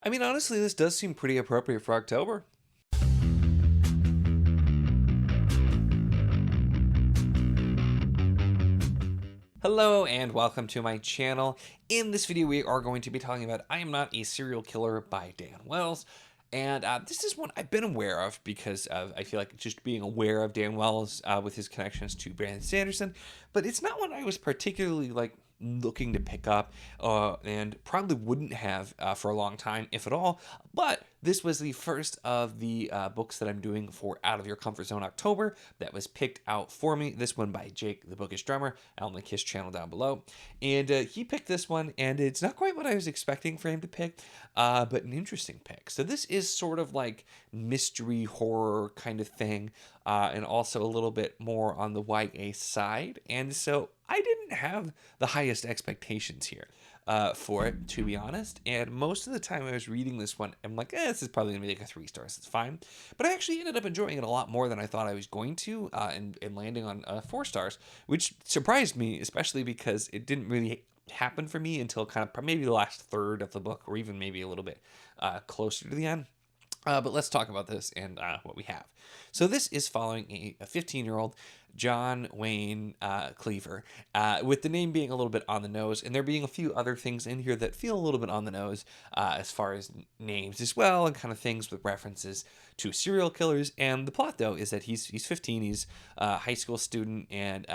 I mean, honestly, this does seem pretty appropriate for October. Hello and welcome to my channel. In this video, we are going to be talking about I Am Not a Serial Killer by Dan Wells. And this is one I've been aware of because I feel like just being aware of Dan Wells with his connections to Brandon Sanderson. But it's not one I was particularly looking to pick up and probably wouldn't have for a long time, if at all. But this was the first of the books that I'm doing for Out of Your Comfort Zone October that was picked out for me. This one by Jake, the Bookish Drummer. I'll link his channel down below. And he picked this one, and it's not quite what I was expecting for him to pick, but an interesting pick. So this is sort of like mystery horror kind of thing, and also a little bit more on the YA side. And so I didn't have the highest expectations here for it, to be honest. And most of the time I was reading this one, I'm like, this is probably going to be like a 3 stars. It's fine. But I actually ended up enjoying it a lot more than I thought I was going to, and landing on 4 stars, which surprised me, especially because it didn't really happen for me until kind of maybe the last third of the book, or even maybe a little bit closer to the end. But let's talk about this and what we have. So this is following a 15-year-old John Wayne Cleaver, with the name being a little bit on the nose, and there being a few other things in here that feel a little bit on the nose as far as names as well, and kind of things with references to serial killers. And the plot, though, is that he's 15, he's a high school student, and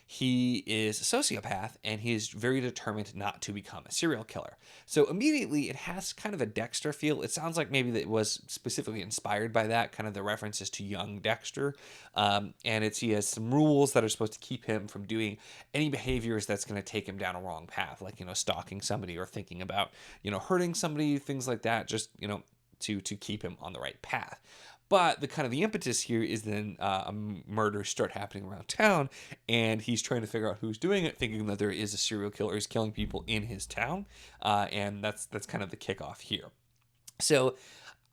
he is a sociopath, and he is very determined not to become a serial killer. So immediately it has kind of a Dexter feel. It sounds like maybe that it was specifically inspired by that, kind of the references to young Dexter. And he has some rules that are supposed to keep him from doing any behaviors that's going to take him down a wrong path, like, stalking somebody or thinking about, hurting somebody, things like that, just, to keep him on the right path. But the impetus here is then murders start happening around town, and he's trying to figure out who's doing it, thinking that there is a serial killer who's killing people in his town, and that's kind of the kickoff here. So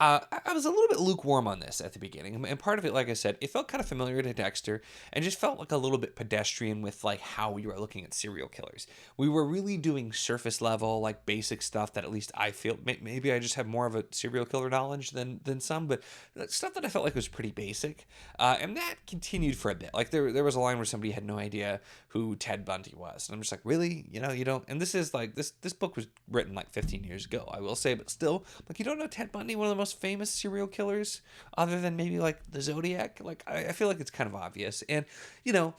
I was a little bit lukewarm on this at the beginning, and part of it, like I said, it felt kind of familiar to Dexter, and just felt like a little bit pedestrian with like how we were looking at serial killers. We were really doing surface level, like basic stuff that at least I feel maybe I just have more of a serial killer knowledge than some, but stuff that I felt like was pretty basic, and that continued for a bit. Like there was a line where somebody had no idea who Ted Bundy was, and I'm just like, really, you don't. And this is like this book was written like 15 years ago, I will say, but still, like, you don't know Ted Bundy, one of the most famous serial killers, other than maybe like the Zodiac. Like I feel like it's kind of obvious, and you know.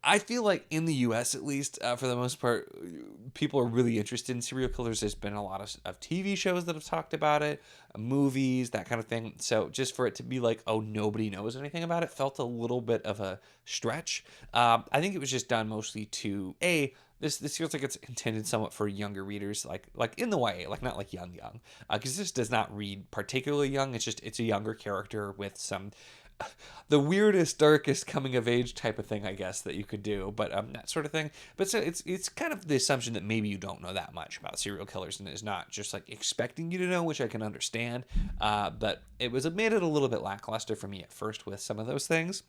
I feel like in the U.S. at least, for the most part, people are really interested in serial killers. There's been a lot of TV shows that have talked about it, movies, that kind of thing. So just for it to be like, oh, nobody knows anything about it, felt a little bit of a stretch. I think it was just done mostly to this feels like it's intended somewhat for younger readers, like in the YA, like not like young, because this does not read particularly young. It's a younger character with some the weirdest, darkest coming of age type of thing, I guess, that you could do, but that sort of thing. But so it's kind of the assumption that maybe you don't know that much about serial killers, and is not just like expecting you to know, which I can understand. But it made it a little bit lackluster for me at first with some of those things.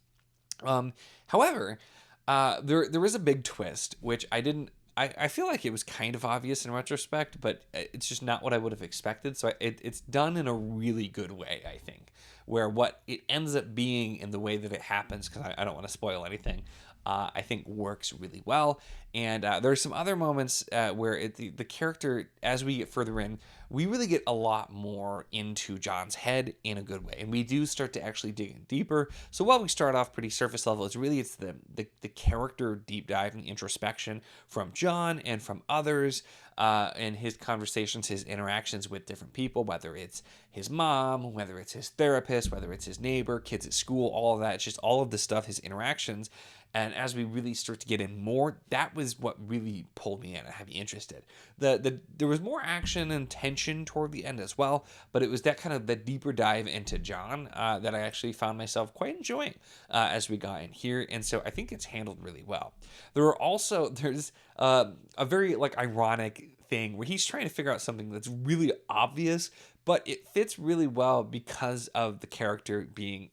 However, there is a big twist, which I didn't. I feel like it was kind of obvious in retrospect, but it's just not what I would have expected. So it's done in a really good way, I think, where what it ends up being in the way that it happens, because I don't want to spoil anything, I think works really well. And there are some other moments where the character, as we get further in, we really get a lot more into John's head in a good way, and we do start to actually dig in deeper. So while we start off pretty surface level, it's the character deep dive and introspection from John and from others, and his conversations, his interactions with different people, whether it's his mom, whether it's his therapist, whether it's his neighbor, kids at school, all of that. It's just all of the stuff, his interactions. And as we really start to get in more, that was what really pulled me in and had me interested. There was more action and tension toward the end as well, but it was that kind of the deeper dive into John that I actually found myself quite enjoying as we got in here. And so I think it's handled really well. There's a very like ironic thing where he's trying to figure out something that's really obvious, but it fits really well because of the character being,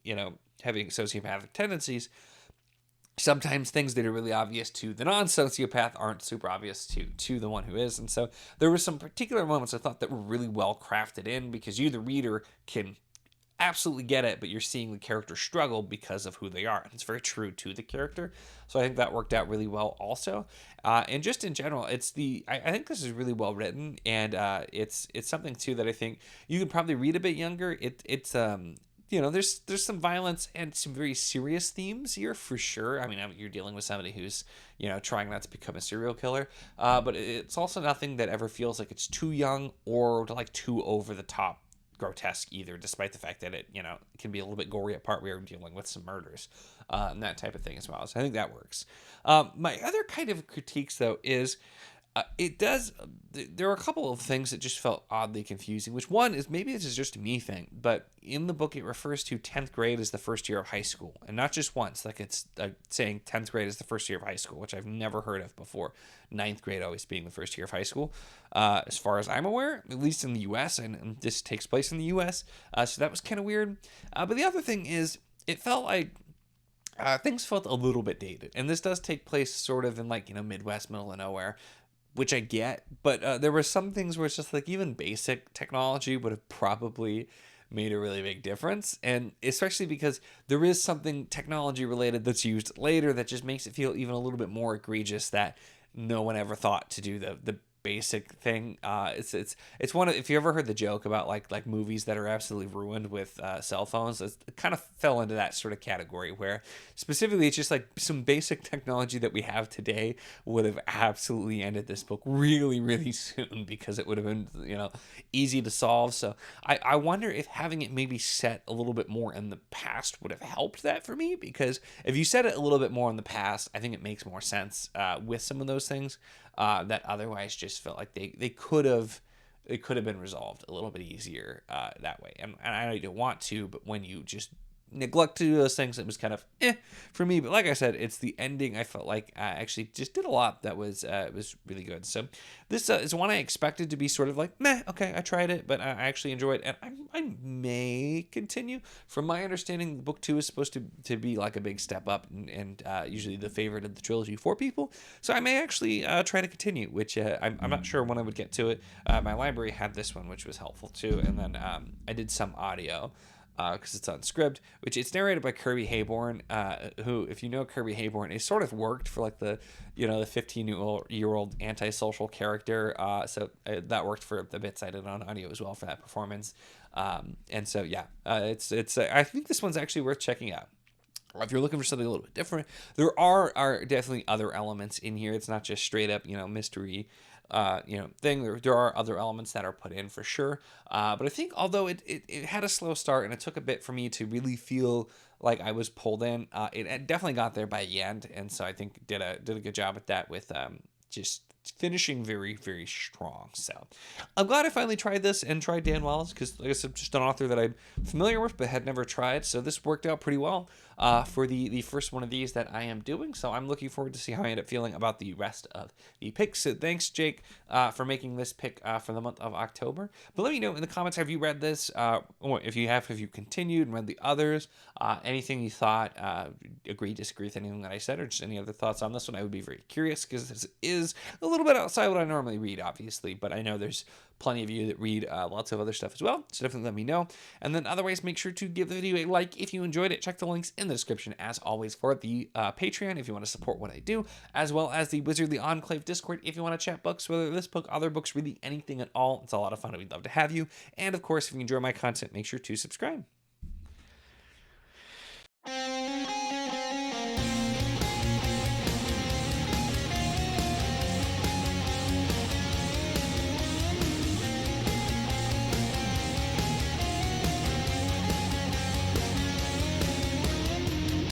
having sociopathic tendencies. sometimes things that are really obvious to the non-sociopath aren't super obvious to the one who is. And so there were some particular moments I thought that were really well crafted in, because you, the reader, can absolutely get it, but you're seeing the character struggle because of who they are. And it's very true to the character. So I think that worked out really well also. And just in general, I think this is really well written, and it's something too that I think you could probably read a bit younger. It's there's some violence and some very serious themes here for sure. I mean, you're dealing with somebody who's, trying not to become a serial killer, but it's also nothing that ever feels like it's too young or like too over the top grotesque either, despite the fact that it can be a little bit gory at part where you're dealing with some murders and that type of thing as well. So I think that works. My other kind of critiques though is there are a couple of things that just felt oddly confusing, which one is, maybe this is just a me thing, but in the book it refers to 10th grade as the first year of high school, and not just once. Like, it's saying 10th grade is the first year of high school, which I've never heard of before. 9th grade always being the first year of high school, as far as I'm aware, at least in the US, and this takes place in the US, so that was kind of weird. But the other thing is, it felt like things felt a little bit dated, and this does take place sort of in, like, Midwest, middle of nowhere, which I get, but there were some things where it's just like, even basic technology would have probably made a really big difference, and especially because there is something technology related that's used later that just makes it feel even a little bit more egregious that no one ever thought to do the basic thing. It's one of, if you ever heard the joke about like movies that are absolutely ruined with cell phones, it kind of fell into that sort of category, where specifically it's just like some basic technology that we have today would have absolutely ended this book really, really soon, because it would have been easy to solve. So I wonder if having it maybe set a little bit more in the past would have helped that for me, because if you set it a little bit more in the past, I think it makes more sense with some of those things that otherwise just felt like they could have been resolved a little bit easier that way. And I know you don't want to, but when you just neglect to do those things, it was kind of for me. But like I said, it's the ending I felt like actually just did a lot that was really good. So this is one I expected to be sort of like, meh, okay, I tried it, but I actually enjoyed it, and I may continue. From my understanding, book 2 is supposed to be like a big step up, and usually the favorite of the trilogy for people. So I may actually try to continue, which I'm not sure when I would get to it. My library had this one, which was helpful too, and then I did some audio, because it's on script, which it's narrated by Kirby Hayborn, who, if you know Kirby Hayborn, it sort of worked for like the 15-year-old antisocial character. So that worked for the bits I did on audio as well for that performance. And so yeah, it's I think this one's actually worth checking out. If you're looking for something a little bit different, there are definitely other elements in here. It's not just straight up, mystery, thing. There are other elements that are put in for sure. But I think although it had a slow start and it took a bit for me to really feel like I was pulled in, it definitely got there by the end. And so I think did a good job at that with just finishing very, very strong. So I'm glad I finally tried this and tried Dan Wells, because like I said, just an author that I'm familiar with but had never tried. So this worked out pretty well for the first one of these that I am doing. So I'm looking forward to see how I end up feeling about the rest of the picks. So thanks, Jake, for making this pick for the month of October. But let me know in the comments, have you read this? Or if you have you continued and read the others? Anything you thought, agree, disagree with anything that I said, or just any other thoughts on this one? I would be very curious, because this is a little bit outside what I normally read, obviously, but I know there's plenty of you that read lots of other stuff as well, so definitely let me know. And then otherwise, make sure to give the video a like if you enjoyed it. Check the links in the description, as always, for the Patreon if you want to support what I do, as well as the Wizardly Enclave Discord if you want to chat books, whether this book, other books, really anything at all. It's a lot of fun, and we'd love to have you. And of course, if you enjoy my content, make sure to subscribe.